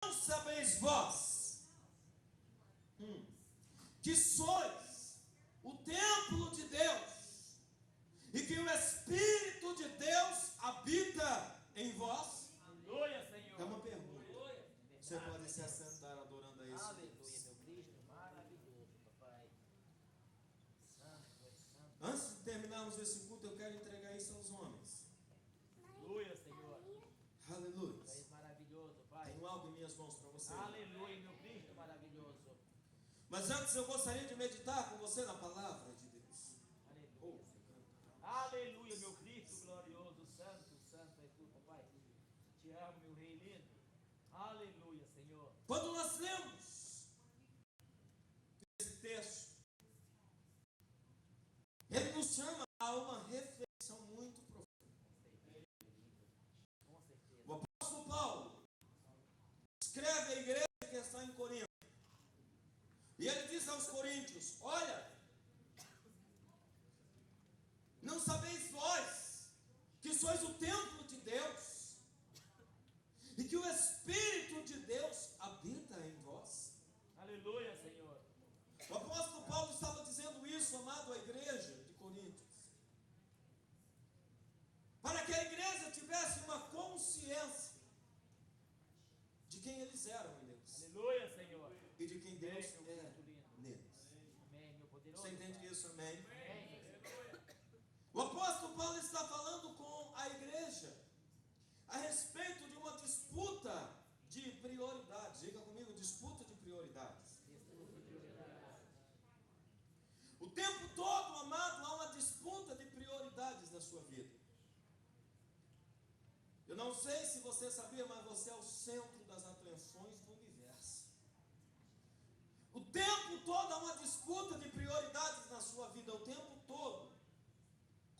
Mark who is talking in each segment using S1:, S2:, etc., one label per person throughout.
S1: Não sabeis vós que sois o templo de Deus e que o Espírito de Deus habita em vós?
S2: Aleluia, Senhor.
S1: É uma pergunta. Você pode se assentar adorando a esse
S2: Aleluia,
S1: Deus.
S2: meu Cristo, maravilhoso, papai. Santo, é santo.
S1: Antes de terminarmos esse culto, eu quero entregar isso aos homens.
S2: Aleluia, Senhor.
S1: Aleluia.
S2: Tu és maravilhoso, Pai.
S1: Tenho algo em minhas mãos para você.
S2: Aleluia, meu Cristo maravilhoso.
S1: Mas antes eu gostaria de meditar com você na palavra de Deus.
S2: Aleluia, Senhor. Aleluia, meu Cristo glorioso, santo, santo é tu, papai. Te amo, meu rei lindo. Aleluia, Senhor.
S1: Quando nós lemos esse texto, ele nos chama a uma reflexão muito profunda.
S2: Com certeza.
S1: O apóstolo Paulo escreve à igreja que está em Corinto. E ele diz aos coríntios: olha, não sabeis vós que sois o templo de Deus e que o Espírito de Deus habita em vós?
S2: Aleluia, Senhor.
S1: O apóstolo Paulo estava dizendo isso, amado, à igreja de Coríntios, para que a igreja tivesse uma consciência de quem eles eram em Deus
S2: Aleluia, Senhor.
S1: e de quem Deus
S2: Amém, meu
S1: é
S2: Cristo lindo.
S1: neles.
S2: Amém, meu poderoso.
S1: Você entende isso? Amém?
S2: Amém.
S1: O apóstolo Paulo está falando com a igreja a respeito de uma disputa de prioridades. Diga comigo, disputa de prioridades. O tempo todo, amado, há uma disputa de prioridades na sua vida. Eu não sei se você sabia, mas você é o centro das atenções do universo. O tempo todo há uma disputa de prioridades na sua vida. O tempo todo.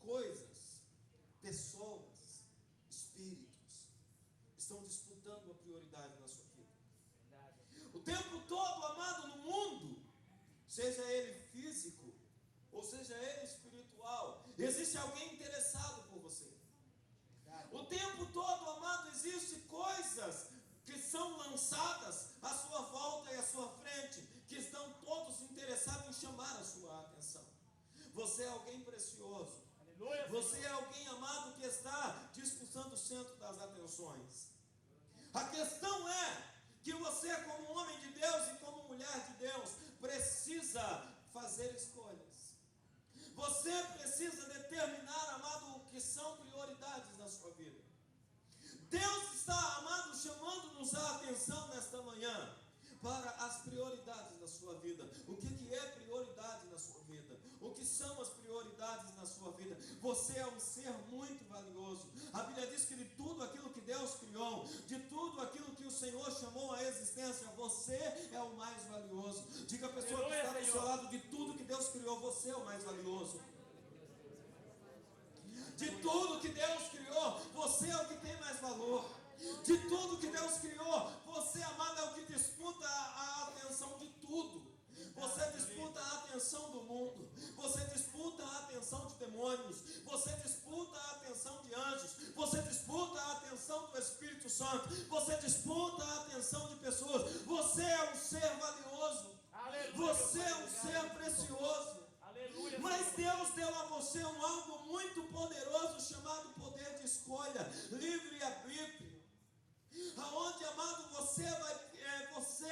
S1: Coisas, pessoas, espíritos estão disputando a prioridade na sua vida. O tempo todo, amado, no mundo, seja ele físico ou seja ele espiritual, existe alguém interessado por você. O tempo todo, amado, existem coisas que são lançadas à sua volta e à sua frente, que estão todos interessados em chamar a sua atenção. Você é alguém precioso. Você é alguém, amado, que está disputando o centro das atenções. A questão é que você, como homem de Deus e como mulher de Deus, precisa fazer escolhas. Você precisa determinar, amado, o que são prioridades na sua vida. Deus está, amado, chamando-nos a atenção nesta manhã para as prioridades da sua vida. O que é prioridade na sua vida? O que são as prioridades na sua vida? Você é um ser muito valioso. A Bíblia diz que de tudo aquilo que Deus criou, de tudo aquilo que o Senhor chamou à existência, você é o mais valioso. Diga a pessoa que está do seu lado: de tudo que Deus criou, você é o mais valioso. De tudo que Deus criou, você é o que tem mais valor. De tudo que Deus criou, você, amado, é o que disputa a atenção de tudo. Você disputa a atenção do mundo. Você disputa a atenção de demônios. Você disputa a atenção de anjos. Você disputa a atenção do Espírito Santo. Você disputa a atenção de pessoas. Você é um ser valioso. Você é um ser precioso. Mas Deus deu a você um algo muito poderoso chamado poder de escolha, livre arbítrio. Aonde, amado, você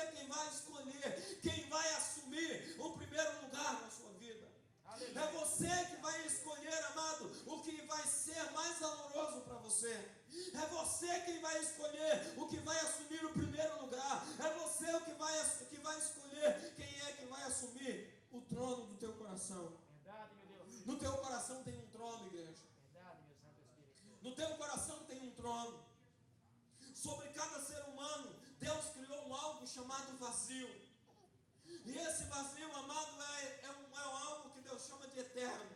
S1: quem vai escolher, quem vai assumir o primeiro lugar na sua vida. Aleluia. É você que vai escolher, amado, o que vai ser mais valoroso para você. É você quem vai escolher o que vai assumir o primeiro lugar. É você o que vai escolher quem é que vai assumir o trono do teu coração.
S2: Verdade, meu Deus.
S1: No teu coração tem um trono, igreja.
S2: Verdade, meu Santo Espírito.
S1: No teu coração tem um trono. Sobre cada ser humano, Deus criou algo chamado vazio. E esse vazio, amado, é algo que Deus chama de eterno.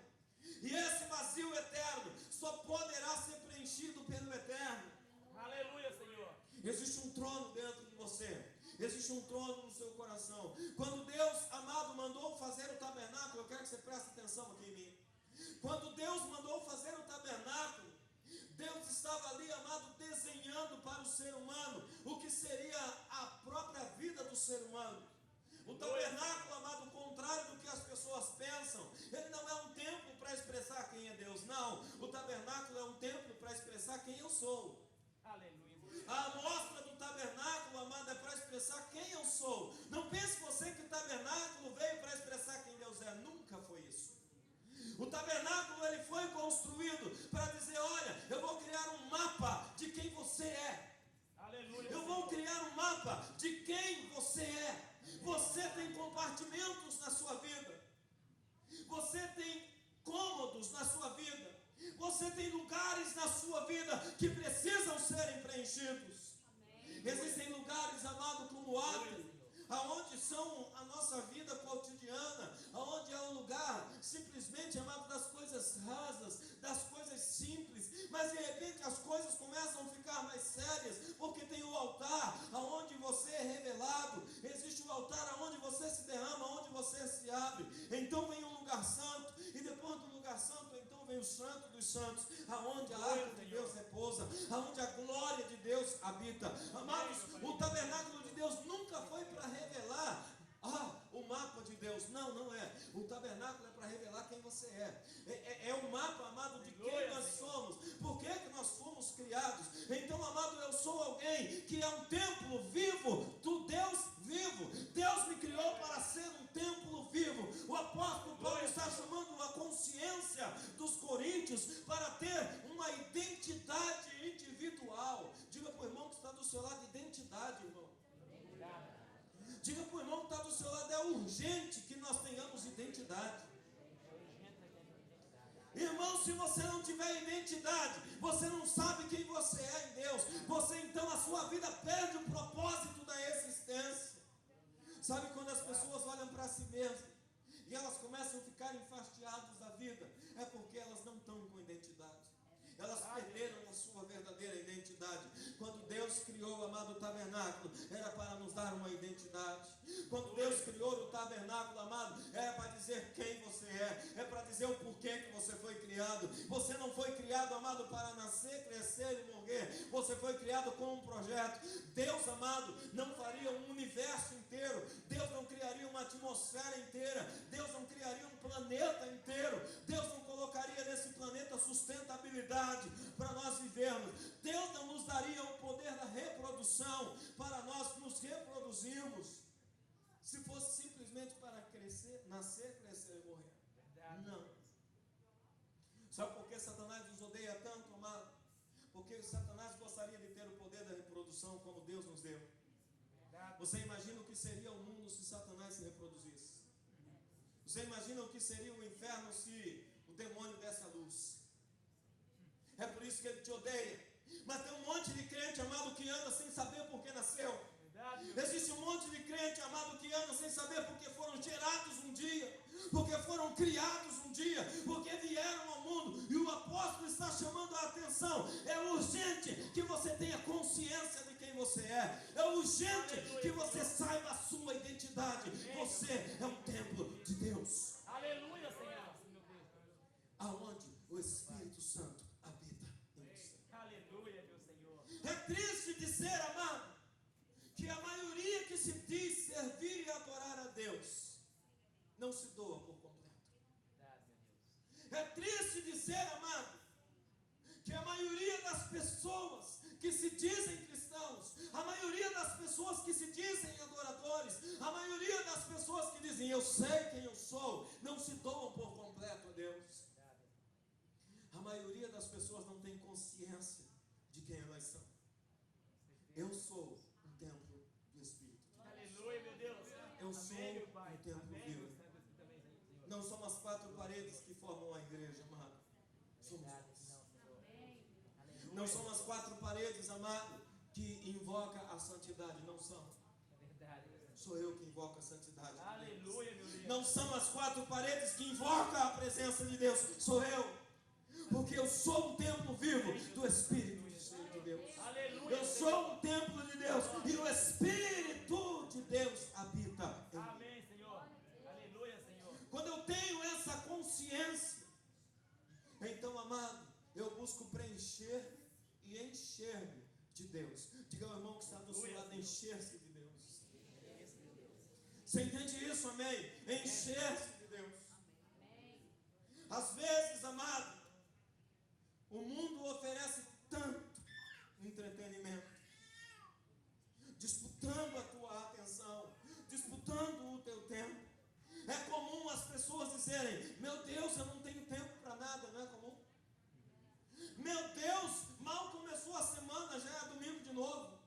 S1: E esse vazio eterno só poderá ser preenchido pelo eterno.
S2: Aleluia, Senhor.
S1: Existe um trono dentro de você. Existe um trono no seu coração. Quando Deus, amado, mandou fazer o tabernáculo, eu quero que você preste atenção aqui em mim. Quando Deus mandou fazer o tabernáculo, Deus estava ali, amado, desenhando para o ser humano o que seria a O tabernáculo, amado, ao contrário do que as pessoas pensam, ele não é um templo para expressar quem é Deus, não. O tabernáculo é um templo para expressar quem eu sou.
S2: Aleluia.
S1: A amostra do tabernáculo, amado, é para expressar quem eu sou. Não pense você que o tabernáculo veio para expressar quem Deus é. Nunca foi isso. O tabernáculo, ele foi construído para dizer, olha, eu vou criar um mapa de quem você é.
S2: Aleluia.
S1: Eu vou criar um mapa de quem você é. Você tem compartimentos na sua vida. Você tem cômodos na sua vida. Você tem lugares na sua vida que precisam serem preenchidos. Amém. Existem lugares, amado, como o átrio, aonde são a nossa vida cotidiana, aonde é um lugar simplesmente, amado, das coisas rasas, das coisas simples, mas de repente as coisas começam a ficar mais sérias, porque tem o altar aonde você é revelado, existe o altar aonde você se derrama, aonde você se abre. Então vem um lugar santo, e depois do lugar santo, então vem o santo dos santos, aonde a arca de Deus repousa, aonde a glória de Deus habita. Amados, o tabernáculo de Deus nunca foi para revelar o mapa de Deus. Não, não é. O tabernáculo é para revelar quem você é. É o mapa, amado, de quem nós somos. Por que nós fomos criados? Então, amado, eu sou alguém que é um templo vivo do Deus vivo. Deus me criou para ser um templo vivo. O apóstolo Paulo está chamando a consciência dos coríntios para ter uma identidade individual. Diga para o irmão que está do seu lado, identidade, irmão. Diga para o irmão que está do seu lado, é urgente que nós tenhamos identidade. Irmão, se você não tiver identidade, você não sabe quem você é em Deus. Você então, a sua vida perde o propósito da existência. Sabe quando as pessoas olham para si mesmas e elas começam a ficar enfastiadas da vida? É porque elas não estão com identidade. Elas perderam a sua verdadeira identidade. Quando Deus criou o amado tabernáculo, era para nos dar uma identidade. Quando Deus criou o tabernáculo, amado, era para dizer quem você é para dizer o porquê que você foi criado. Você não foi criado, amado, para nascer, crescer e morrer. Você foi criado com um projeto. Deus, amado, não faria um universo inteiro. Deus não criaria uma atmosfera inteira. Deus não criaria um planeta inteiro. Deus não colocaria nesse planeta sustentabilidade para nós vivermos. Deus não nos daria o poder da reprodução para nós nos reproduzirmos se fosse simplesmente para crescer, nascer, crescer e morrer. Não. Sabe por que Satanás nos odeia tanto, amado? Porque Satanás gostaria de ter o poder da reprodução como Deus nos deu. Você imagina o que seria o mundo se Satanás se reproduzisse? Você imagina o que seria o inferno se o demônio desse a luz? É por isso que ele te odeia. Mas tem um monte de crente, amado, que anda sem saber por que nasceu. Existe um monte de crente, amado, que anda sem saber porque foram gerados um dia, porque foram criados um dia, porque vieram ao mundo. E o apóstolo está chamando a atenção. É urgente que você tenha consciência de quem você é. É urgente que você saiba a sua identidade. Você é um templo de Deus.
S2: Aleluia, Senhor.
S1: Aonde o Espírito Santo habita em você.
S2: Aleluia, meu Senhor.
S1: É triste dizer, amado, que a maioria que se diz servir e adorar a Deus não se doa por completo. É triste dizer, amado, que a maioria das pessoas que se dizem cristãos, a maioria das pessoas que se dizem adoradores, a maioria das pessoas que dizem eu sei quem eu sou, não se doam por completo a Deus. A maioria das pessoas não tem consciência de quem elas são. Eu sou um templo do Espírito.
S2: Aleluia, meu Deus.
S1: Eu sou um templo vivo. Não são as quatro paredes que formam a igreja, amado. Somos nós. Não são as quatro paredes, amado, que invoca a santidade. Não são. Sou eu que invoco a santidade.
S2: Aleluia, meu Deus.
S1: Não são as quatro paredes que invocam a presença de Deus. Sou eu. Porque eu sou um templo vivo do Espírito de Deus.
S2: Aleluia.
S1: Eu sou um templo de Deus. E o Espírito de Deus habita em mim.
S2: Amém, Senhor. Aleluia, Senhor.
S1: Quando eu tenho essa consciência, então, amado, eu busco preencher e encher de Deus. Diga ao irmão que está do seu lado, encher-se de Deus. Você entende isso, amém? Encher-se de Deus. Às vezes, amado, o mundo oferece tanto entretenimento, disputando a tua atenção, disputando o teu tempo. É comum as pessoas dizerem: meu Deus, eu não tenho tempo para nada. Não é comum? Meu Deus, mal começou a semana, já é domingo de novo.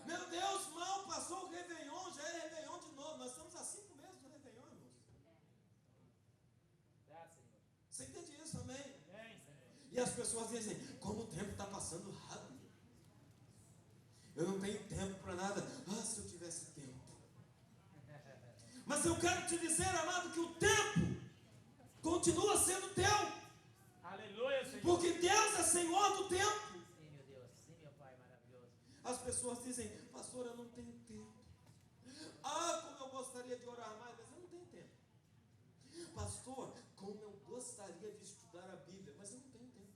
S1: Meu Deus, mal passou o Réveillon, já é Réveillon de novo. Nós estamos há 5 meses do Réveillon, irmãos. Você entende isso, amém? E as pessoas dizem: como o tempo está passando rápido. Eu não tenho tempo para nada. Ah, se eu tivesse tempo. Mas eu quero te dizer, amado, que o tempo continua sendo teu.
S2: Aleluia, Senhor.
S1: Porque Deus é Senhor do tempo.
S2: Sim, meu Deus. Sim, meu Pai maravilhoso.
S1: As pessoas dizem: pastor, eu não tenho tempo. Ah, como eu gostaria de orar mais, mas eu não tenho tempo. Pastor, como eu gostaria de estudar a Bíblia, mas eu não tenho tempo.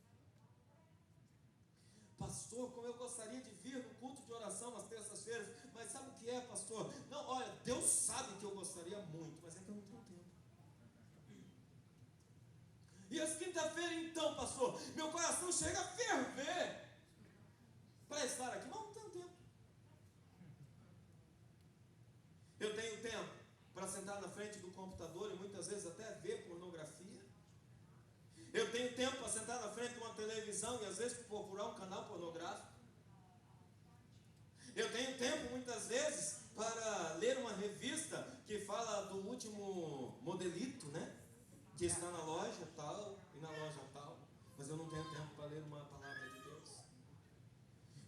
S1: Pastor, como eu gostaria de vir no culto de oração às terças-feiras, mas sabe o que é, pastor? Não, olha, Deus sabe que eu gostaria muito, mas é que eu não tenho tempo. E às quinta-feira, então, pastor, meu coração chega a ferver para estar aqui, mas não tenho tempo. Eu tenho tempo para sentar na frente do computador e muitas vezes até ver pornografia. Eu tenho tempo para sentar na frente de uma televisão e às vezes procurar um canal pornográfico. Eu tenho tempo muitas vezes para ler uma revista que fala do último modelito, né? Que está na loja tal e na loja tal. Mas eu não tenho tempo para ler uma palavra de Deus.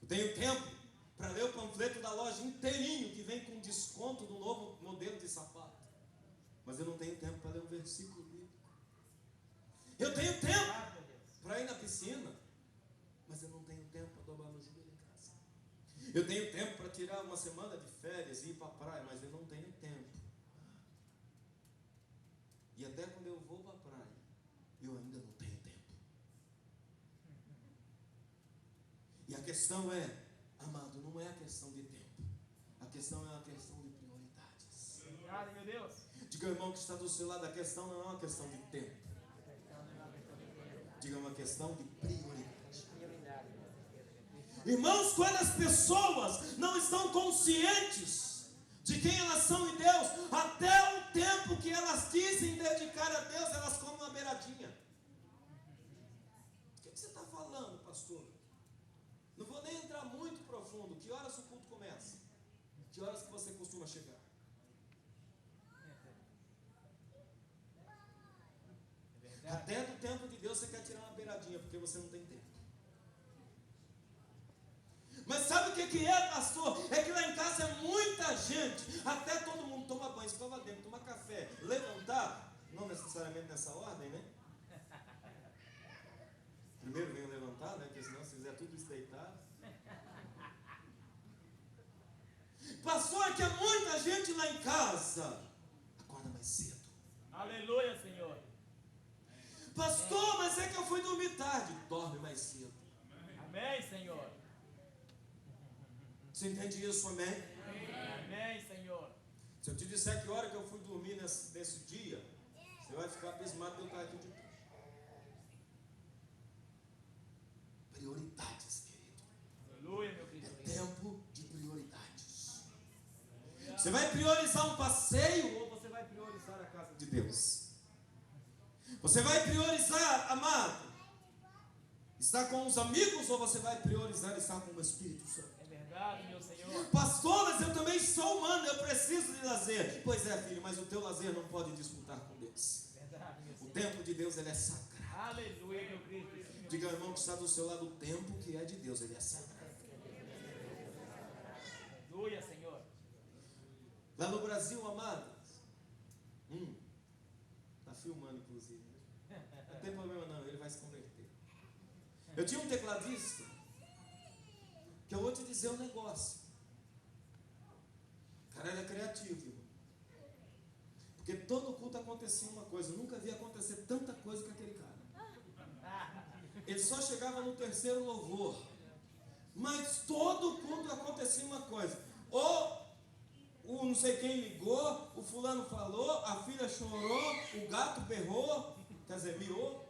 S1: Eu tenho tempo para ler o panfleto da loja inteirinho que vem com desconto do novo modelo de sapato. Mas eu não tenho tempo para ler um versículo bíblico. Eu tenho tempo para ir na piscina, mas eu não tenho tempo para dobrar meu joelho em casa. Eu tenho tempo para tirar uma semana de férias e ir para a praia, mas eu não tenho tempo. E até quando eu vou para a praia, eu ainda não tenho tempo. E a questão é, amado, não é a questão de tempo. A questão é a questão de prioridades.
S2: Obrigado, meu Deus.
S1: Diga ao irmão que está do seu lado, a questão não é uma questão de tempo. Diga uma questão de prioridade. Irmãos, quando as pessoas não estão conscientes de quem elas são em Deus, até o tempo que elas dizem dedicar a Deus, elas comem uma beiradinha. O que você está falando, pastor? Não vou nem entrar muito profundo. Que horas o culto começa? Que horas que você costuma chegar? Até do tempo de Deus você quer tirar uma beiradinha, porque você não tem tempo. Mas sabe o que é, pastor? É que lá em casa é muita gente. Até todo mundo toma banho, escova dentro, toma café, levantar. Não necessariamente nessa ordem, né? Primeiro vem levantar, né? Porque senão se fizer tudo isso deitado. Pastor, é que é muita gente lá em casa. Acorda mais cedo.
S2: Aleluia, Senhor.
S1: Pastor, mas é que eu fui dormir tarde. Dorme mais cedo.
S2: Amém, Senhor.
S1: Você entende isso, amém?
S2: Amém, Senhor.
S1: Se eu te disser que hora que eu fui dormir nesse dia, você vai ficar abismado de eu estar aqui de pé. Prioridades, querido.
S2: Aleluia, meu querido.
S1: É tempo de prioridades. Você vai priorizar um passeio ou você vai priorizar a casa de Deus? Você vai priorizar, amado, estar com os amigos ou você vai priorizar estar com o Espírito Santo?
S2: É verdade, meu Senhor.
S1: Pastor, mas eu também sou humano, eu preciso de lazer. Pois é, filho, mas o teu lazer não pode disputar com Deus.
S2: É verdade, meu Senhor.
S1: O tempo de Deus, ele é sagrado.
S2: Aleluia, meu Cristo.
S1: Diga ao irmão que está do seu lado, o tempo que é de Deus, ele é sagrado.
S2: Aleluia, Senhor.
S1: Lá no Brasil, amados, está filmando inclusive, né? Não tem problema não, ele vai se converter. Eu tinha um tecladista, que eu vou te dizer um negócio. O cara era criativo, irmão. Porque todo culto acontecia uma coisa, eu nunca vi acontecer tanta coisa com aquele cara. Ele só chegava no terceiro louvor, mas todo culto acontecia uma coisa. Ou o não sei quem ligou, o fulano falou, a filha chorou, o gato berrou, quer dizer, miou.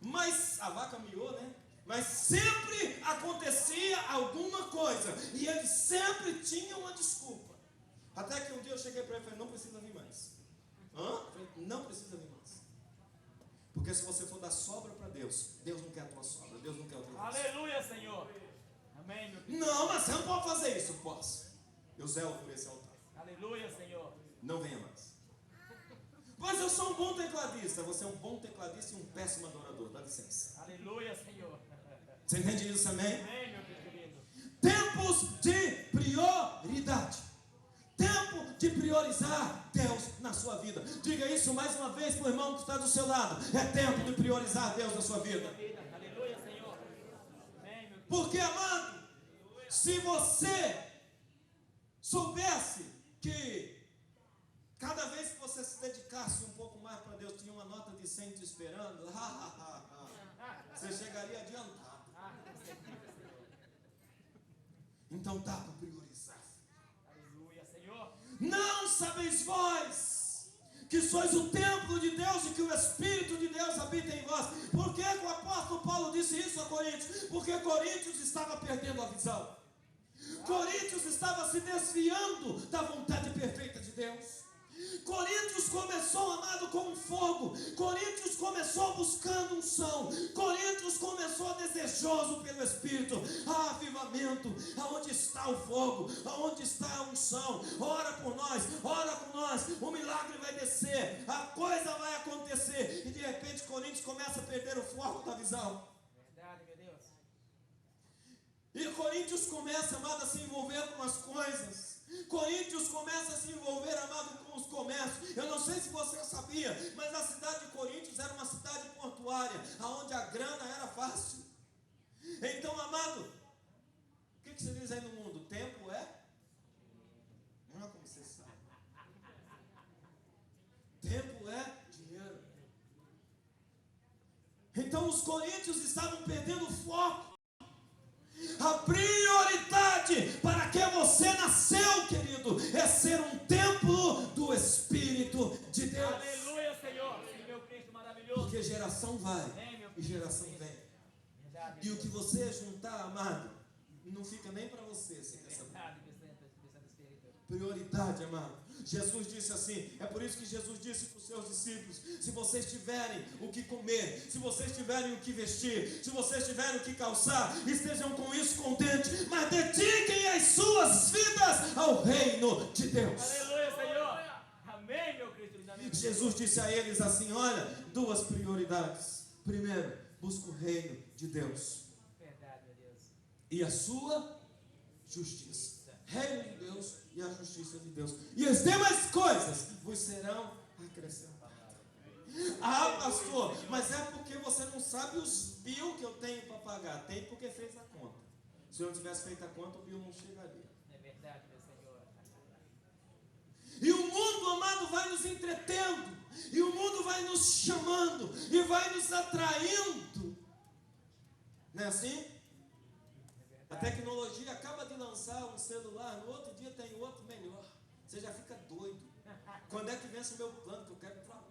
S1: Mas a vaca miou, né? Mas sempre acontecia alguma coisa. E ele sempre tinha uma desculpa. Até que um dia eu cheguei para ele e falei, não precisa vir mais. Hã? Eu falei, não precisa vir mais. Porque se você for dar sobra para Deus, Deus não quer a tua sobra, Deus não quer o teu resto.
S2: Aleluia, Senhor. Amém, meu Deus.
S1: Não, mas você não pode fazer isso. Posso. Eu zelo por esse altar.
S2: Aleluia, Senhor.
S1: Não venha mais. Mas eu sou um bom tecladista. Você é um bom tecladista e um péssimo adorador. Dá licença.
S2: Aleluia, Senhor.
S1: Você entende isso, amém?
S2: Amém, meu querido.
S1: Tempos de prioridade. Tempo de priorizar Deus na sua vida. Diga isso mais uma vez para o irmão que está do seu lado. É tempo de priorizar Deus na sua vida.
S2: Aleluia, Senhor. Amém, meu Deus.
S1: Porque, amado, se você soubesse que cada vez que você se dedicasse um pouco mais para Deus, tinha uma nota de 100 te esperando, você chegaria adiantado. Então dá para priorizar.
S2: Aleluia, Senhor.
S1: Não sabeis vós que sois o templo de Deus e que o Espírito de Deus habita em vós? Por que o apóstolo Paulo disse isso a Coríntios? Porque Coríntios estava perdendo a visão. Coríntios estava se desviando da vontade perfeita de Deus. Coríntios começou, amado, com fogo. Coríntios começou buscando unção. Coríntios começou desejoso pelo Espírito. Avivamento. Aonde está o fogo? Aonde está a unção? Ora por nós, ora por nós. O milagre vai descer, a coisa vai acontecer. E de repente Coríntios começa a perder o foco da visão.
S2: Verdade, meu Deus.
S1: E Coríntios começa, amado, a se envolver com as coisas. Coríntios começa a se envolver, amado, com os comércios. Eu não sei se você sabia, mas a cidade de Coríntios era uma cidade portuária, onde a grana era fácil. Então, amado, o que você diz aí no mundo? Tempo é? Não é como você sabe. Tempo é dinheiro. Então os coríntios estavam perdendo o foco. A prioridade para que você nasceu, querido, é ser um templo do Espírito de Deus.
S2: Aleluia, Senhor. Sim, meu Cristo maravilhoso.
S1: Porque geração vai
S2: Amém,
S1: e geração vem.
S2: Verdade,
S1: E o que você juntar, amado, não fica nem para você. Você quer saber?
S2: verdade, meu Santo Espírito.
S1: Prioridade, amado. Jesus disse assim, é por isso que Jesus disse para os seus discípulos: se vocês tiverem o que comer, se vocês tiverem o que vestir, se vocês tiverem o que calçar, estejam com isso contentes, mas dediquem as suas vidas ao reino de Deus.
S2: Aleluia, Senhor. Amém, meu Cristo.
S1: Jesus disse a eles assim: olha, duas prioridades. Primeiro, busca o reino de Deus
S2: Verdade, meu Deus.
S1: e a sua justiça. Reino de Deus e a justiça de Deus. E as demais coisas vos serão acrescentadas. Ah, pastor, mas é porque você não sabe os bill que eu tenho para pagar. Tem porque fez a conta. Se eu não tivesse feito a conta, o bill não chegaria.
S2: É verdade, meu Senhor.
S1: E o mundo, amado, vai nos entretendo. E o mundo vai nos chamando. E vai nos atraindo. Não é assim? A tecnologia acaba de lançar um celular, no outro dia tem outro melhor. Você já fica doido. Quando é que vence o meu plano que eu quero trocar?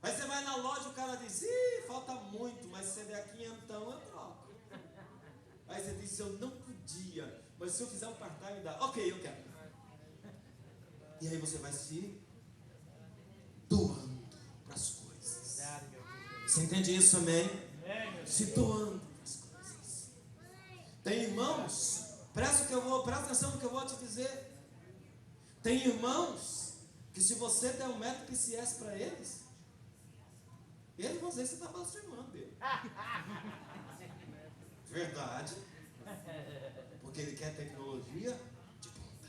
S1: Aí você vai na loja, o cara diz: ih, falta muito, mas se você der quinhentão, eu troco. Aí você diz: eu não podia, mas se eu fizer um part-time, dá. Ok, eu quero. E aí você vai se doando para as coisas.
S2: Verdade, meu Cristo.
S1: Você entende isso também?
S2: Amém, meu
S1: Se
S2: Senhor.
S1: doando para as coisas. Tem irmãos, presta atenção no que eu vou te dizer. Tem irmãos que se você der um metro PCS para eles vão dizer que você está blasfemando dele. Verdade. Porque ele quer tecnologia de ponta.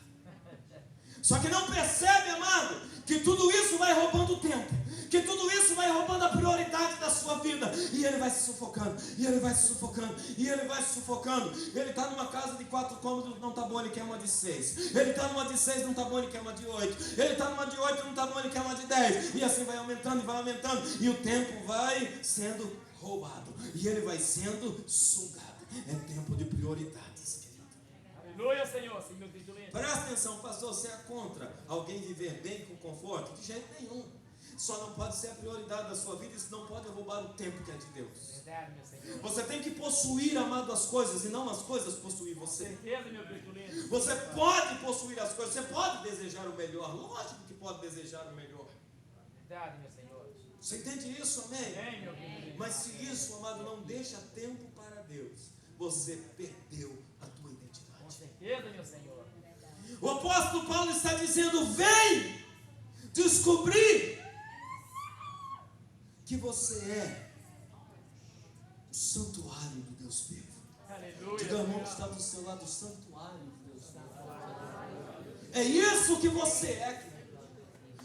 S1: Só que não percebe, amado, que tudo isso vai roubando tempo, que tudo isso vai roubando a prioridade da sua vida, e ele vai se sufocando, e ele vai se sufocando, e ele vai se sufocando. Ele está numa casa de 4 cômodos, não está bom, ele quer uma de 6. Ele está numa de 6, não está bom, ele quer uma de 8. Ele está numa de 8, não está bom, ele quer uma de 10. E assim vai aumentando, e o tempo vai sendo roubado, e ele vai sendo sugado. É tempo de prioridades, querido.
S2: Aleluia, Senhor. Sim, meu Cristo lindo.
S1: Presta atenção, pastor, você é contra alguém viver bem com conforto? De jeito nenhum. Só não pode ser a prioridade da sua vida, isso não pode roubar o tempo que é de Deus.
S2: Verdade, meu Senhor.
S1: Você tem que possuir, amado, as coisas e não as coisas possuir você.
S2: Certeza, meu Cristo lindo.
S1: Você pode possuir as coisas, você pode desejar o melhor, lógico que pode desejar o melhor.
S2: Verdade, meu Senhor.
S1: Você entende isso, amém?
S2: Amém, meu Cristo lindo.
S1: Mas se isso, amado, não deixa tempo para Deus, você perdeu a tua
S2: Com
S1: identidade.
S2: certeza, meu Senhor.
S1: O apóstolo Paulo está dizendo: vem descobrir que você é o santuário do Deus vivo.
S2: Aleluia.
S1: Diga ao irmão que está do seu lado, o santuário do Deus vivo. É isso que você é, querido.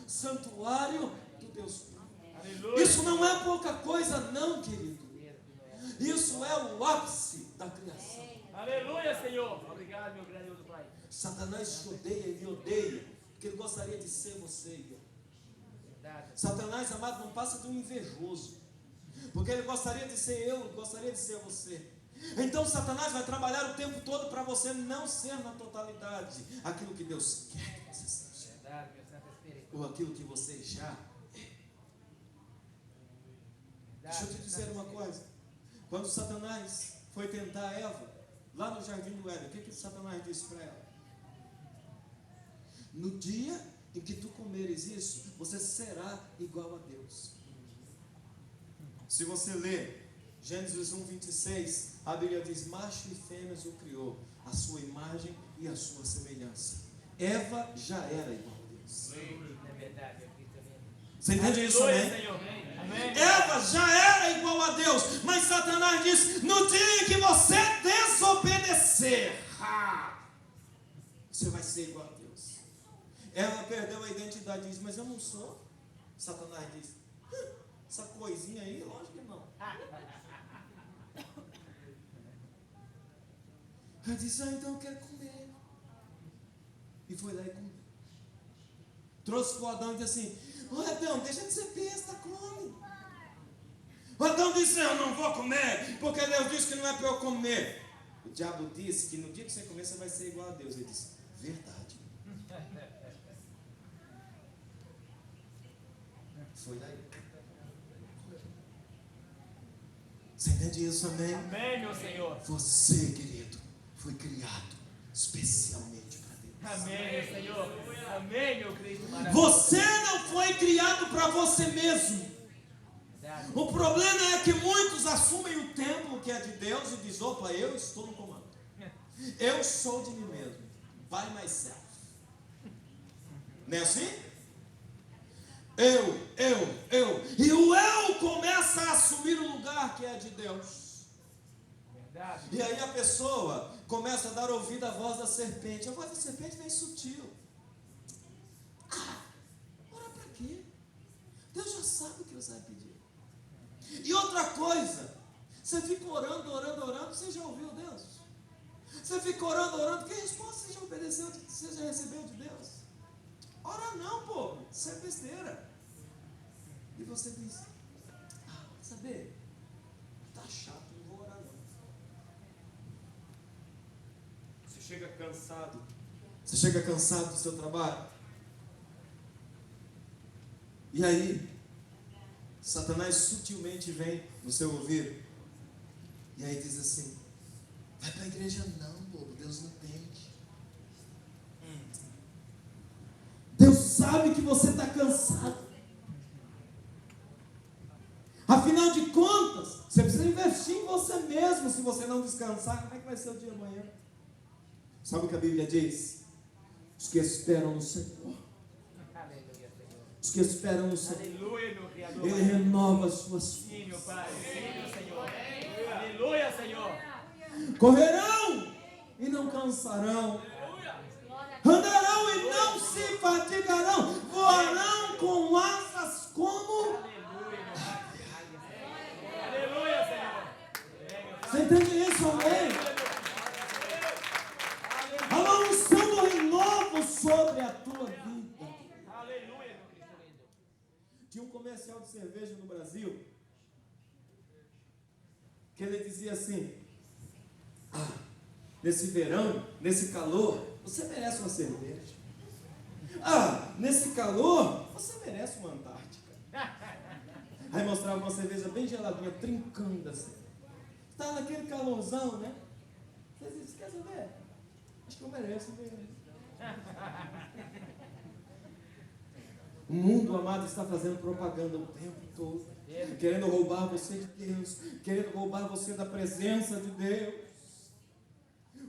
S1: Santuário do Deus vivo.
S2: Aleluia.
S1: Isso não é pouca coisa, não, querido. Isso é o ápice da criação.
S2: Aleluia, Senhor. Obrigado, meu grandioso Pai.
S1: Satanás te odeia e me odeia, porque ele gostaria de ser você, Igor.
S2: Verdade.
S1: Satanás, amado, não passa de um invejoso, porque ele gostaria de ser eu, gostaria de ser você. Então Satanás vai trabalhar o tempo todo para você não ser na totalidade aquilo que Deus quer que você seja,
S2: Verdade, meu Santo Espírito.
S1: ou aquilo que você já é. Deixa eu te dizer uma coisa. Quando Satanás foi tentar Eva lá no jardim do Éden, o que Satanás disse para ela? No dia em que tu comeres isso, você será igual a Deus. Se você ler Gênesis 1:26, a Bíblia diz: macho e fêmea o criou, a sua imagem e a sua semelhança. Eva já era igual a Deus.
S2: É verdade, meu Cristo lindo.
S1: Você entende isso,
S2: Aleluia,
S1: amém?
S2: Senhor. Amém.
S1: Eva já era igual a Deus, mas Satanás diz: no dia em que você desobedecer, você vai ser igual a Deus. Ela perdeu a identidade e diz: mas eu não sou. Satanás diz: essa coisinha aí, lógico que não. Ela disse: então eu quero comer. E foi lá e comeu. Trouxe para o Adão e disse assim: ô Adão, deixa de ser besta, come. O Adão disse: eu não vou comer, porque Deus disse que não é para eu comer. O diabo disse que no dia que você comer, você vai ser igual a Deus. Ele disse: verdade. Foi daí. Você entende isso, amém?
S2: Amém, meu Senhor.
S1: Você, querido, foi criado especialmente para Deus.
S2: Amém, meu Senhor. Amém, meu Cristo maravilhoso.
S1: Você não foi criado para você mesmo.
S2: Verdade.
S1: O problema é que muitos assumem o templo que é de Deus e dizem: opa, eu estou no comando. Eu sou de mim mesmo. By myself. Não é assim? Eu. E o eu começa a assumir o lugar que é de Deus.
S2: Verdade.
S1: E aí a pessoa começa a dar ouvido à voz da serpente. A voz da serpente vem sutil. Ora para quê? Deus já sabe o que você vai pedir. E outra coisa, você fica orando, você já ouviu Deus? Você fica orando, que resposta você já obedeceu, você já recebeu de Deus? Ora não, pô, isso é besteira. E você diz: saber, tá chato, não vou orar não. Você chega cansado do seu trabalho. E aí, Satanás sutilmente vem no seu ouvido. E aí diz assim: vai para a igreja não, bobo, Deus não entende. Deus sabe que você está cansado. Afinal de contas, você precisa investir em você mesmo. Se você não descansar, como é que vai ser o dia amanhã? Sabe o que a Bíblia diz? Os que esperam no Senhor.
S2: Aleluia, Senhor.
S1: Os que esperam no Senhor,
S2: Aleluia, meu Criador.
S1: Ele renova as suas
S2: Sim, meu
S1: forças.
S2: Pai. Sim, meu Senhor. Aleluia, Senhor.
S1: Correrão e não cansarão. Andarão e não se fatigarão. Voarão com asas como...
S2: Aleluia, Senhor.
S1: Você entende isso, amém? Há uma unção do renovo sobre a tua vida.
S2: Aleluia, meu Cristo lindo.
S1: Tinha um comercial de cerveja no Brasil que ele dizia assim: nesse verão, nesse calor, você merece uma cerveja. Ah, nesse calor, você merece uma Antártica. Aí mostrava uma cerveja bem geladinha, trincando assim. Está naquele calorzão, né? Você quer saber? Acho que eu mereço mesmo. O mundo, amado, está fazendo propaganda o tempo todo, querendo roubar você de Deus, querendo roubar você da presença de Deus.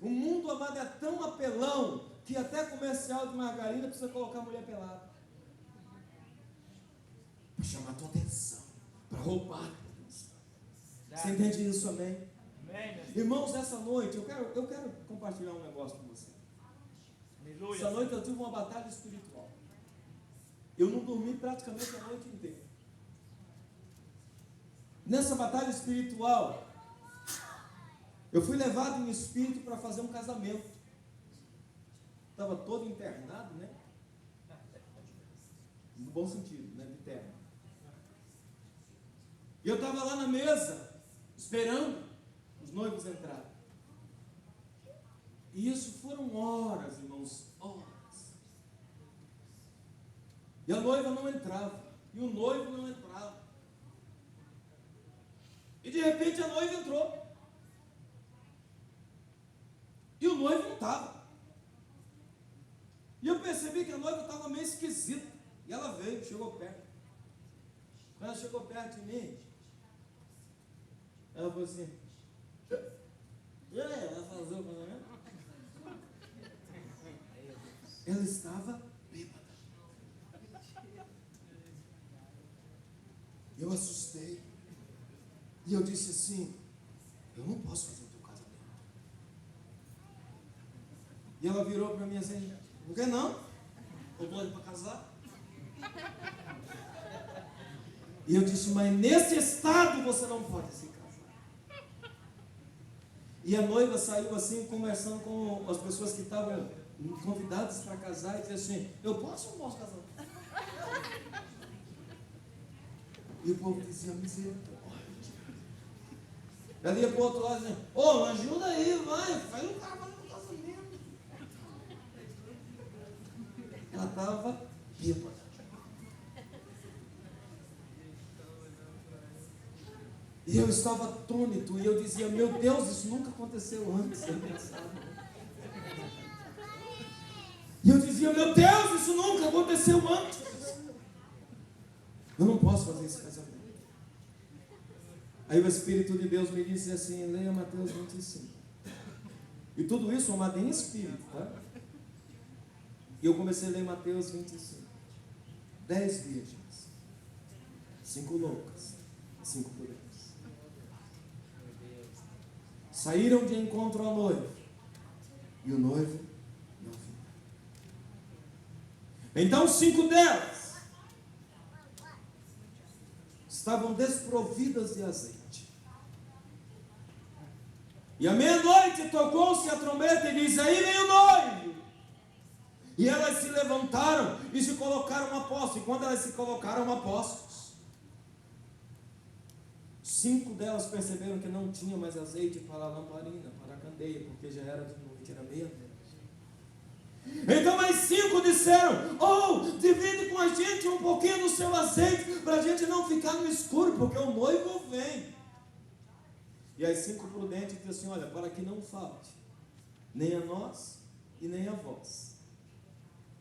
S1: O mundo, amado, é tão apelão que até comercial de margarina precisa colocar a mulher pelada para chamar a tua atenção, para roubar. Você entende isso, amém? Irmãos, essa noite eu quero compartilhar um negócio com você. Essa noite eu tive uma batalha espiritual. Eu não dormi praticamente a noite inteira. Nessa batalha espiritual, eu fui levado em espírito para fazer um casamento. Estava todo internado, né? No bom sentido, né? De terno. E eu estava lá na mesa, esperando os noivos entrarem. E isso foram horas, irmãos, horas. E a noiva não entrava, e o noivo não entrava. E de repente a noiva entrou. E o noivo não estava. E eu percebi que a noiva estava meio esquisita. E ela veio, chegou perto. Quando ela chegou perto de mim, ela falou assim: e aí, vai fazer o casamento? Ela estava bêbada. Eu assustei. E eu disse assim: eu não posso fazer o teu casamento. E ela virou para mim assim: por que não? Estou doido para casar. E eu disse: mas nesse estado você não pode se casar. E a noiva saiu assim, conversando com as pessoas que estavam convidadas para casar, e disse assim: eu posso ou não posso casar? E o povo dizia: misericórdia. Ela ia para o outro lado dizendo: ô, ajuda aí, vai, faz um cara no casamento. Ela estava bêbada. E eu estava atônito, e eu dizia: meu Deus, isso nunca aconteceu antes. E eu dizia: meu Deus, isso nunca aconteceu antes. Eu não posso fazer esse casamento. Aí o Espírito de Deus me disse assim: leia Mateus 25. E tudo isso, amado, em espírito, tá? E eu comecei a ler Mateus 25. 10 virgens, 5 loucas, 5 prudentes. Saíram de encontro ao noivo, e o noivo não vinha. Então 5 delas estavam desprovidas de azeite. E à meia-noite tocou-se a trombeta e diz: aí vem o noivo. E elas se levantaram e se colocaram a postos. E quando elas se colocaram a postos, 5 delas perceberam que não tinha mais azeite para a lamparina, para a candeia, porque já era de noite, era meia-noite. Então as 5 disseram: oh, divide com a gente um pouquinho do seu azeite, para a gente não ficar no escuro, porque o noivo vem. E as 5 prudentes disseram assim: olha, para que não falte, nem a nós e nem a vós,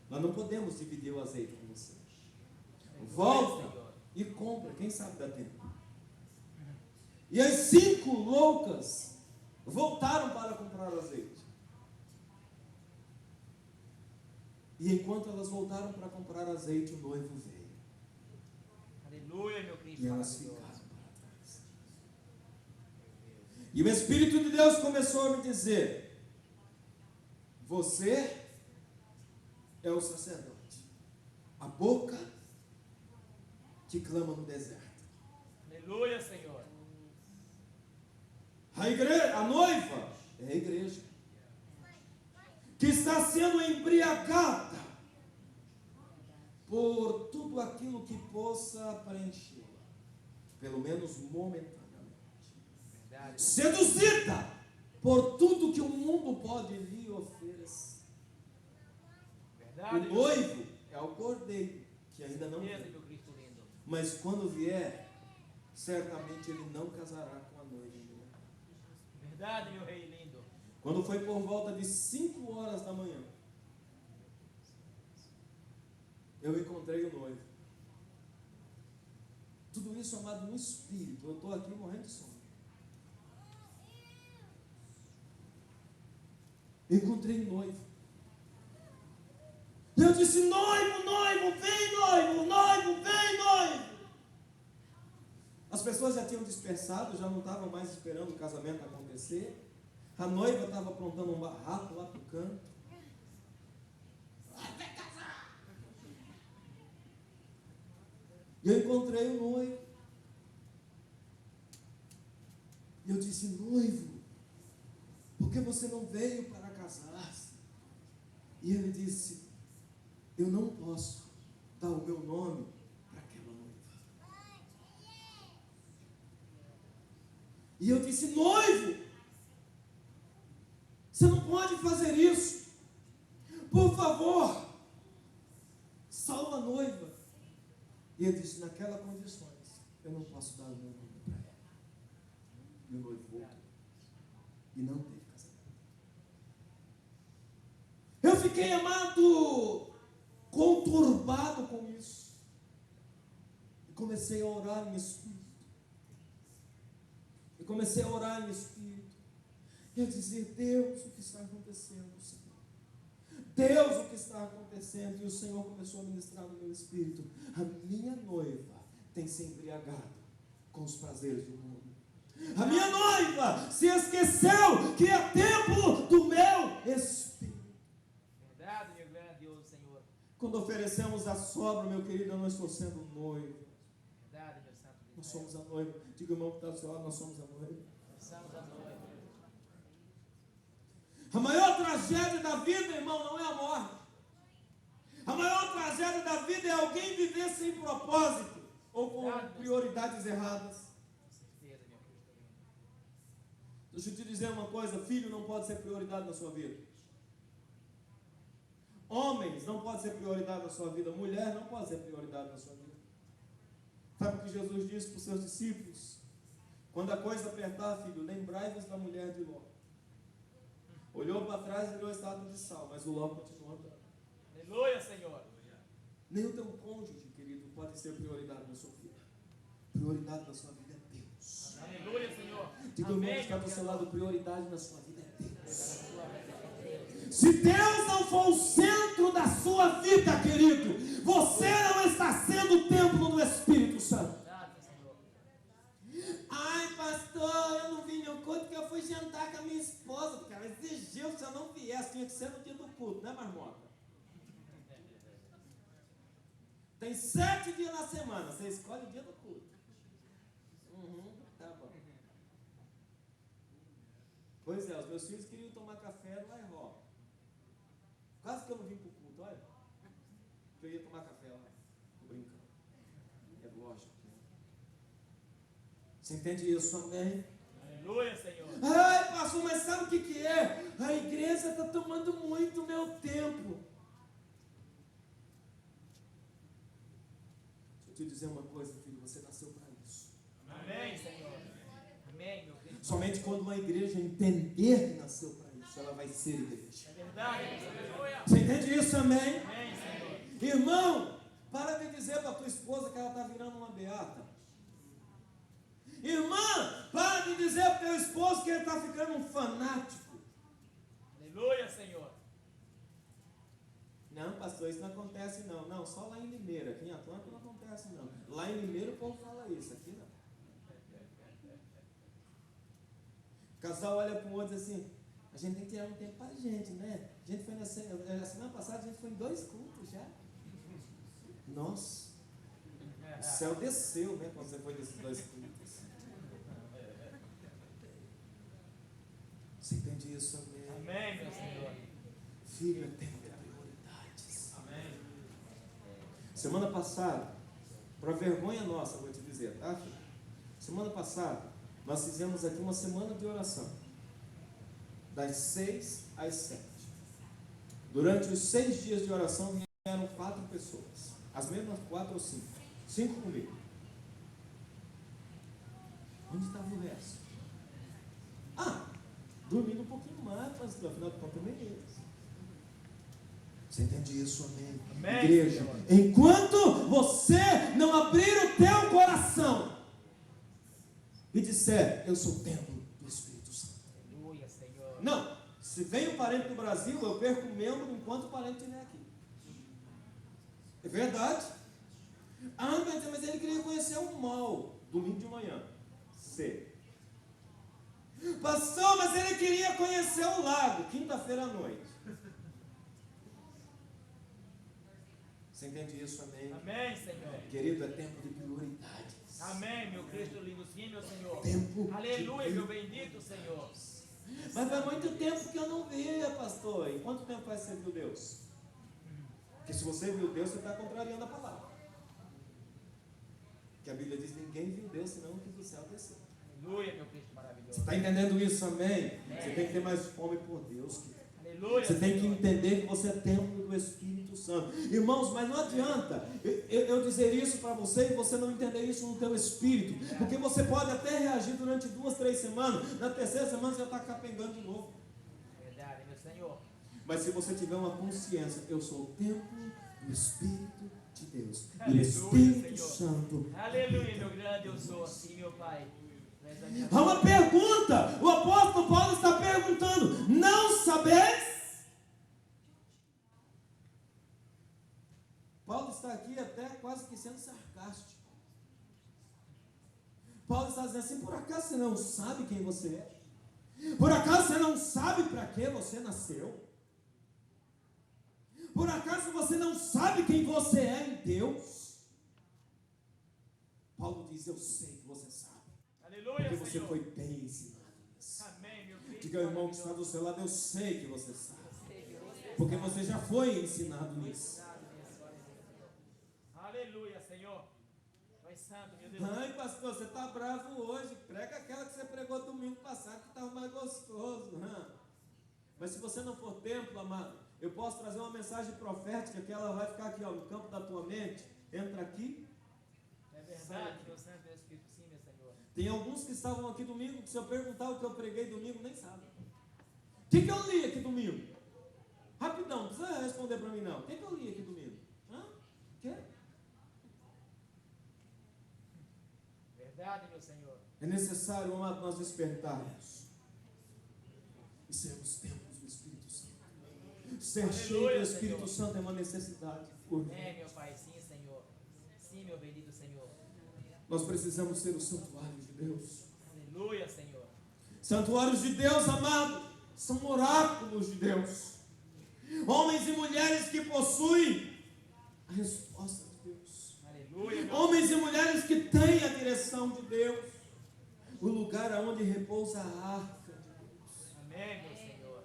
S1: nós não podemos dividir o azeite com vocês. Volta e compra, quem sabe dá tempo. E as 5 loucas voltaram para comprar azeite. E enquanto elas voltaram para comprar azeite, o noivo veio.
S2: Aleluia, meu Cristo.
S1: E elas ficaram para trás. E o Espírito de Deus começou a me dizer: você é o sacerdote, a boca que clama no deserto.
S2: Aleluia, Senhor.
S1: A noiva é a igreja, que está sendo embriagada por tudo aquilo que possa preenchê-la, pelo menos momentaneamente. Verdade. Seduzida por tudo que o mundo pode lhe oferecer.
S2: Verdade.
S1: O noivo é o cordeiro, que ainda não
S2: Meu
S1: veio.
S2: meu Cristo lindo.
S1: Mas quando vier, certamente ele não casará com a noiva.
S2: Verdade, meu rei lindo.
S1: Quando foi por volta de 5 horas da manhã, eu encontrei o noivo. Tudo isso, amado, no espírito. Eu estou aqui morrendo de sono. Eu encontrei o noivo. E eu disse: noivo, noivo, vem noivo, noivo, vem noivo. As pessoas já tinham dispersado, já não estavam mais esperando o casamento acontecer. A noiva estava aprontando um barraco lá para o canto. Vai casar! E eu encontrei o noivo. E eu disse: noivo, por que você não veio para casar-se? E ele disse: eu não posso dar o meu nome para aquela noiva. E eu disse: noivo, você não pode fazer isso. Por favor, salva a noiva. E ele disse: naquelas condições, eu não posso dar o meu nome para ela. E o noivo voltou. E não teve casamento. Eu fiquei, amado, conturbado com isso. E comecei a orar em espírito. E comecei a orar em espírito. E a dizer: Deus, o que está acontecendo, Senhor? Deus, o que está acontecendo? E o Senhor começou a ministrar no meu espírito: a minha noiva tem se embriagado com os prazeres do mundo. A minha noiva se esqueceu que é templo do meu espírito.
S2: Verdade, meu grandioso Senhor.
S1: Quando oferecemos a sobra, meu querido, eu não estou sendo noivo.
S2: Verdade, meu santo Deus.
S1: Nós somos a noiva. Diga, irmão, que está do seu lado: nós somos a noiva.
S2: Nós somos a noiva.
S1: A maior tragédia da vida, irmão, não é a morte. A maior tragédia da vida é alguém viver sem propósito ou com prioridades erradas.
S2: Com certeza, meu Cristo lindo.
S1: Deixa eu te dizer uma coisa: filho não pode ser prioridade na sua vida. Homens não pode ser prioridade na sua vida. Mulher não pode ser prioridade na sua vida. Sabe o que Jesus disse para os seus discípulos? Quando a coisa apertar, filho, lembrai-vos da mulher de Ló. Olhou para trás e olhou a estátua de sal, mas o Ló continuou andando.
S2: Aleluia, Senhor.
S1: Nem o teu cônjuge, querido, pode ser prioridade na sua vida. Prioridade na sua vida é Deus.
S2: Aleluia, Senhor.
S1: Diga, irmão, que está do
S2: meu
S1: seu
S2: Deus.
S1: lado: prioridade na sua vida é Deus.
S2: Sua vida é Deus.
S1: Se Deus não for o centro da sua vida, querido, você não está sendo o templo do Espírito Santo.
S2: Verdade, Senhor.
S1: Ai, pastor, eu não vim no culto porque eu fui jantar com a minha esposa, porque ela exigiu que se eu não viesse, tinha que ser no dia do culto, né, marmota? Tem 7 dias na semana, você escolhe o dia do culto. Tá bom. Pois é, os meus filhos queriam tomar café no Airó. Quase que eu não vim para o culto, olha. Que eu ia tomar café lá. Tô brincando. É lógico. Você entende isso, amém?
S2: Aleluia, Senhor.
S1: Ai, pastor, mas sabe o que é? A igreja está tomando muito meu tempo. Deixa eu te dizer uma coisa, filho, você nasceu para isso.
S2: Amém, Senhor. Amém, meu Cristo.
S1: Somente quando uma igreja entender que nasceu para isso, ela vai ser igreja.
S2: É verdade, aleluia.
S1: Você entende isso, amém?
S2: Amém, Senhor.
S1: Irmão, para de dizer para a tua esposa que ela está virando uma beata. Irmã, para de dizer para o teu esposo que ele está ficando um fanático.
S2: Aleluia, Senhor.
S1: Não, pastor, isso não acontece não. Não, só lá em Limeira. Aqui em Atlanta não acontece não. Lá em Limeira o povo fala isso, aqui não. O casal olha para o outro e diz assim: a gente tem que tirar um tempo para a gente, né? A gente foi na semana passada, a gente foi em 2 cultos já. Nossa, o céu desceu, né, quando você foi nesses 2 cultos. Você entende isso, amém?
S2: Amém, meu Senhor.
S1: Filho, é tempo de prioridades.
S2: Amém.
S1: Semana passada, para vergonha nossa, vou te dizer, tá, filho? Semana passada, nós fizemos aqui uma semana de oração. das 6 às 7. Durante os 6 dias de oração vieram 4 pessoas. As mesmas 4 ou 5. 5 comigo. Onde estava o resto? Dormindo um pouquinho mais, pastor. Afinal de contas, nem eles. Você entende isso? Amém?
S2: Amém,
S1: Igreja,
S2: Senhor.
S1: enquanto você não abrir o teu coração e disser, eu sou o templo do Espírito Santo.
S2: Aleluia, Senhor.
S1: Não, se vem um parente do Brasil, eu perco o membro enquanto o parente estiver aqui. É verdade? Mas ele queria conhecer o mal, domingo de manhã. Pastor, mas ele queria conhecer o lago, quinta-feira à noite. Você entende isso? Amém?
S2: Amém, Senhor.
S1: Querido, é tempo de prioridades.
S2: Amém, meu Cristo lindo. Sim, meu Senhor.
S1: Tempo.
S2: Aleluia, meu bendito Senhor.
S1: Mas faz muito tempo que eu não via, pastor. E quanto tempo faz que você viu Deus? Porque se você viu Deus, você está contrariando a palavra. Que a Bíblia diz, ninguém viu Deus, senão que do céu desceu.
S2: Aleluia, meu Cristo maravilhoso.
S1: Você está entendendo isso? Amém? Você tem que ter mais fome por Deus, querido.
S2: Aleluia,
S1: Você tem que
S2: Senhor.
S1: entender que você é templo do Espírito Santo. Irmãos, mas não adianta eu dizer isso para você e você não entender isso no teu espírito. Porque você pode até reagir durante 2, 3 semanas. Na terceira semana você já está capengando de novo.
S2: Verdade, meu Senhor.
S1: Mas se você tiver uma consciência, eu sou o templo do Espírito de Deus. E o
S2: Aleluia,
S1: Espírito
S2: Senhor.
S1: Santo.
S2: Aleluia, meu grande eu sou. Sim, meu Pai.
S1: Há uma pergunta. O apóstolo Paulo está perguntando: não sabeis? Paulo está aqui até quase que sendo sarcástico. Paulo está dizendo assim: por acaso você não sabe quem você é? Por acaso você não sabe para que você nasceu? Por acaso você não sabe quem você é em Deus? Paulo diz: eu sei que você sabe.
S2: Aleluia,
S1: Porque você
S2: Senhor.
S1: foi bem ensinado nisso.
S2: Amém, meu Cristo.
S1: Diga ao irmão que está do seu lado: eu sei que você sabe. Porque você já foi ensinado nisso.
S2: Aleluia, Senhor. Tu és santo, meu Deus.
S1: Ai, pastor, você está bravo hoje. Prega aquela que você pregou domingo passado, que estava mais gostoso. Mas se você não for templo, amado, eu posso trazer uma mensagem profética que ela vai ficar aqui, ó, no campo da tua mente. Entra aqui.
S2: É verdade, meu santo, meu Espírito, sim, meu Senhor.
S1: Tem alguns que estavam aqui domingo, que se eu perguntar o que eu preguei domingo, nem sabem. O que eu li aqui domingo? Rapidão, não precisa responder para mim não. O que eu li aqui domingo? O quê?
S2: Verdade, meu Senhor.
S1: É necessário, amado, nós despertarmos e sermos templos do Espírito Santo. Ser
S2: Aleluia,
S1: cheio do Espírito
S2: Senhor.
S1: Santo é uma necessidade.
S2: É, meu Pai, sim, Senhor. Sim, meu bendito Senhor.
S1: Nós precisamos ser os santuários de Deus.
S2: Aleluia, Senhor.
S1: Santuários de Deus, amado, são oráculos de Deus. Homens e mulheres que possuem a resposta de Deus.
S2: Aleluia, meu
S1: Homens e mulheres que têm a direção de Deus. O lugar onde repousa a arca de Deus.
S2: Amém, meu Senhor.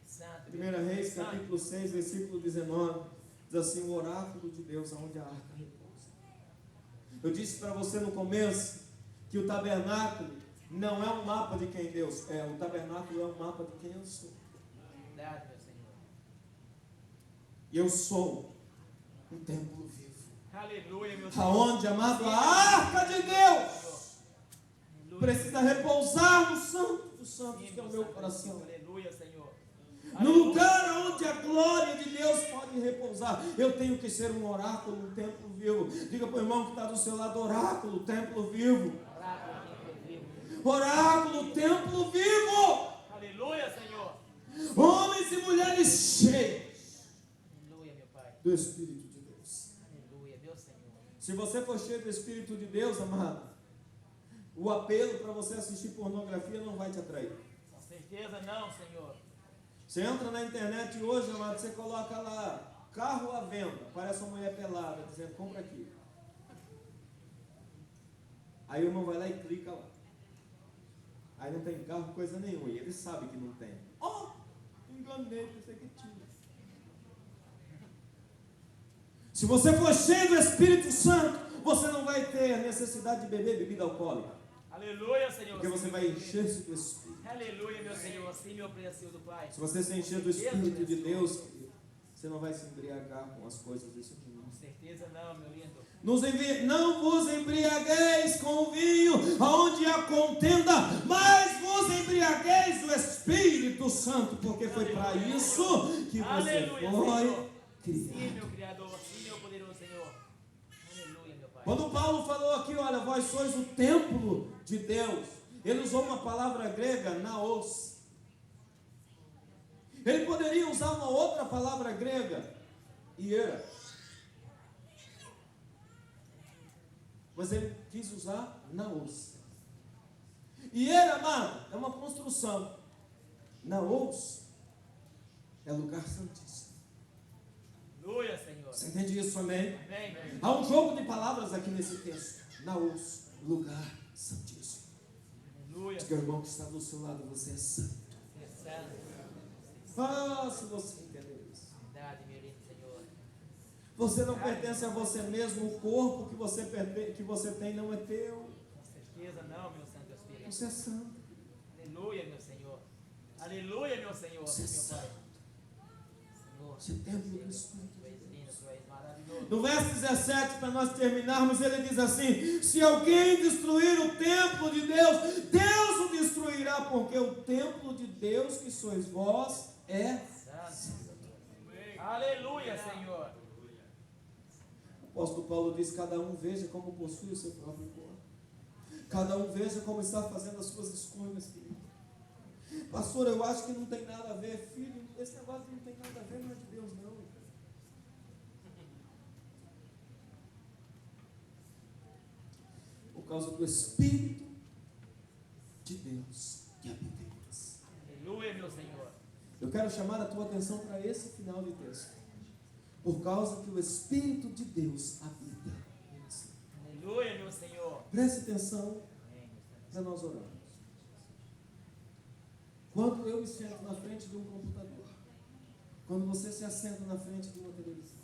S2: Santo.
S1: 1 Reis, capítulo 6, versículo 19. Diz assim: o oráculo de Deus onde a arca repousa. Eu disse para você no começo que o tabernáculo não é um mapa de quem Deus é. O tabernáculo é um mapa de quem eu sou.
S2: Verdade, meu Senhor.
S1: E eu sou um templo vivo.
S2: Aleluia, meu Senhor.
S1: Aonde, amado, a arca de Deus
S2: Aleluia.
S1: precisa repousar no santo dos santos,
S2: Sim,
S1: que é o
S2: meu
S1: meu
S2: santo
S1: coração.
S2: Espírito. Aleluia, Senhor.
S1: No lugar onde a glória de Deus pode repousar, eu tenho que ser um oráculo, um templo vivo. Diga para o irmão que está do seu lado: oráculo, templo vivo. Oráculo, templo vivo.
S2: Aleluia, Senhor.
S1: Homens e mulheres cheios
S2: Aleluia, meu Pai.
S1: do Espírito de Deus.
S2: Aleluia, meu Senhor.
S1: Se você for cheio do Espírito de Deus, amado, o apelo para você assistir pornografia não vai te atrair.
S2: Com certeza não, Senhor.
S1: Você entra na internet hoje, amado, você coloca lá, carro à venda, parece uma mulher pelada, dizendo: compra aqui. Aí o irmão vai lá e clica lá. Aí não tem carro, coisa nenhuma, e ele sabe que não tem. Enganei, pensei que tinha. Se você for cheio do Espírito Santo, você não vai ter necessidade de beber bebida alcoólica.
S2: Aleluia, Senhor.
S1: Porque você vai encher-se do Espírito.
S2: Aleluia, meu Senhor. Sim, meu precioso Pai.
S1: Se você se encher do Espírito de Deus, você não vai se embriagar com as coisas desse mundo.
S2: Com certeza não, meu lindo.
S1: Não vos embriagueis com o vinho, onde há contenda, mas vos embriagueis do Espírito Santo, porque foi para isso que você foi criado.
S2: Sim, meu Criador, sim, meu poderoso Senhor. Aleluia, meu Pai.
S1: Quando Paulo falou aqui, olha, vós sois o templo de Deus, ele usou uma palavra grega, naos. Ele poderia usar uma outra palavra grega, hiera. Mas ele quis usar naos. Hiera, amado, é uma construção. Naos é lugar santíssimo.
S2: Aleluia, Senhor.
S1: Você entende isso, amém?
S2: Amém, meu.
S1: Há um jogo de palavras aqui nesse texto. Naos, lugar santíssimo.
S2: Aleluia.
S1: Diga, irmão que está do seu lado, você é santo.
S2: É santo.
S1: Ah, se você entender isso.
S2: Verdade, meu lindo Senhor.
S1: Você não pertence a você mesmo. O corpo que você tem não é teu.
S2: Com certeza não, meu Santo Espírito.
S1: Você é santo.
S2: Aleluia, meu Senhor. Aleluia, meu Senhor.
S1: Você é
S2: Meu Pai.
S1: santo.
S2: Senhor,
S1: Você é templo do Espírito.
S2: Tu és lindo, Tu és maravilhoso.
S1: No verso 17, para nós terminarmos, ele diz assim: se alguém destruir o templo de Deus, Deus o destruirá, porque o templo de Deus que sois vós é
S2: Santo. Aleluia, Senhor.
S1: O apóstolo Paulo diz: cada um veja como possui o seu próprio corpo. Cada um veja como está fazendo as suas escolhas, querido. Pastor, eu acho que não tem nada a ver. Filho, esse negócio não tem nada a ver, não é de Deus, não. Por causa do Espírito de Deus que habita em nós.
S2: Aleluia, meu Senhor.
S1: Eu quero chamar a tua atenção para esse final de texto. Por causa que o Espírito de Deus habita em você.
S2: Aleluia, meu Senhor.
S1: Preste atenção
S2: Amém, meu Santo.
S1: para nós orarmos. Quando eu me sento na frente de um computador, quando você se assenta na frente de uma televisão,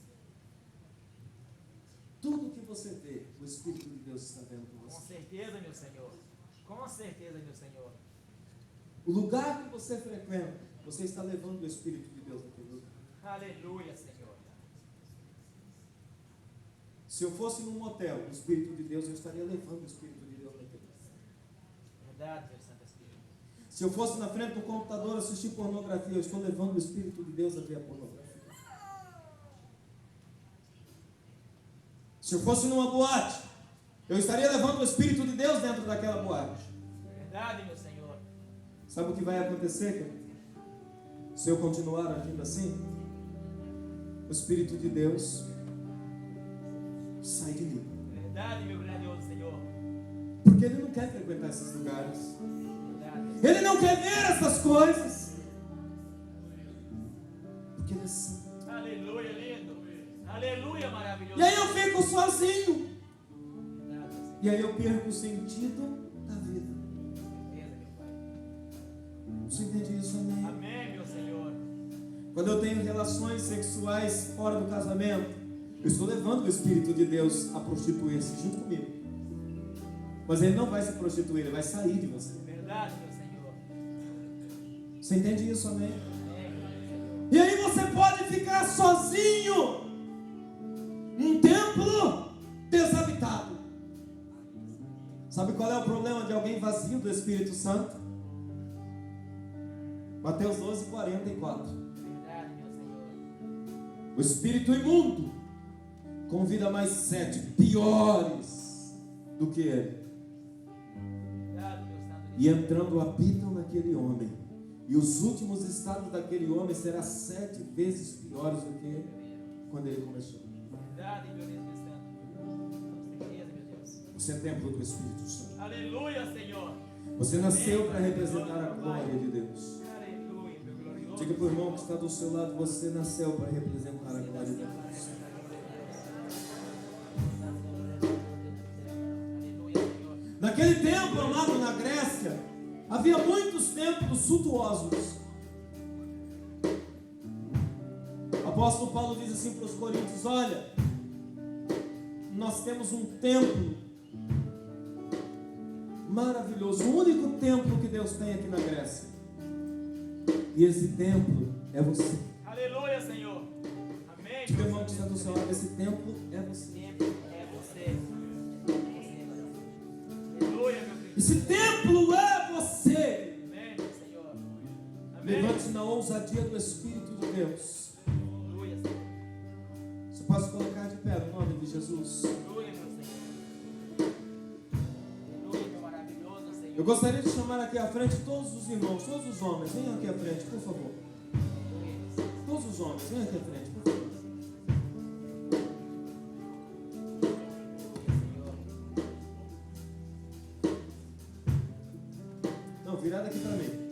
S1: tudo que você vê, o Espírito de Deus está vendo por
S2: Com
S1: você.
S2: certeza, meu Senhor. Com certeza, meu Senhor.
S1: O lugar que você frequenta, você está levando o Espírito de Deus naquele lugar.
S2: Aleluia, Senhor.
S1: Se eu fosse num motel, o Espírito de Deus, eu estaria levando o Espírito de Deus naquele lugar.
S2: Verdade, meu Santo Espírito.
S1: Se eu fosse na frente do computador assistir pornografia, eu estou levando o Espírito de Deus a ver a pornografia. Se eu fosse numa boate, eu estaria levando o Espírito de Deus dentro daquela boate.
S2: Verdade, meu Senhor.
S1: Sabe o que vai acontecer, querido? Se eu continuar agindo assim, o Espírito de Deus sai de mim.
S2: Verdade, meu grandioso Senhor.
S1: Porque Ele não quer frequentar esses lugares.
S2: Verdade.
S1: Ele não quer ver essas coisas. Porque Ele é santo.
S2: Aleluia, lindo. Aleluia, maravilhoso.
S1: E aí eu fico sozinho.
S2: Verdade, meu Senhor.
S1: E aí eu perco o sentido da vida.
S2: Certeza, meu Pai.
S1: Você entende isso, amém?
S2: Amém, meu Senhor.
S1: Quando eu tenho relações sexuais fora do casamento, eu estou levando o Espírito de Deus a prostituir-se junto comigo. Mas ele não vai se prostituir, ele vai sair de você.
S2: Verdade, meu Senhor.
S1: Você entende isso, amém?
S2: Amém, meu Senhor.
S1: E aí você pode ficar sozinho num templo desabitado. Sabe qual é o problema de alguém vazio do Espírito Santo? Mateus 12:44.
S2: Verdade, meu Senhor.
S1: O espírito imundo convida mais 7 piores do que ele.
S2: Verdade, meu Santo.
S1: E entrando habitam naquele homem. E os últimos estados daquele homem serão 7 vezes piores do que quando ele começou.
S2: Verdade, meu Deus Santo. Com certeza, meu Deus.
S1: Você é templo do Espírito Santo.
S2: Aleluia, Senhor.
S1: Você nasceu para representar a glória de Deus.
S2: Aleluia, meu glorioso.
S1: Diga para o irmão que está do seu lado, você nasceu para representar a glória de Deus.
S2: Aleluia, Senhor.
S1: Naquele tempo, amado, na Grécia, havia muitos templos suntuosos. O apóstolo Paulo diz assim para os coríntios: olha, nós temos um templo maravilhoso, o único templo que Deus tem aqui na Grécia. E esse templo é você.
S2: Aleluia, Senhor. Amém.
S1: Diga, irmão que está do seu lado, esse templo é você.
S2: Templo é você. Aleluia, meu Cristo.
S1: Esse templo é você.
S2: Amém, Senhor. Amém.
S1: Levante-se na ousadia do Espírito de Deus.
S2: Aleluia, Senhor.
S1: Você pode colocar de pé no nome de Jesus.
S2: Aleluia, meu Senhor. Aleluia, meu maravilhoso Senhor.
S1: Eu gostaria de chamar aqui à frente todos os irmãos, todos os homens. Venham aqui à frente, por favor. Todos os homens, venham aqui à frente, por favor. Não, virada aqui para mim.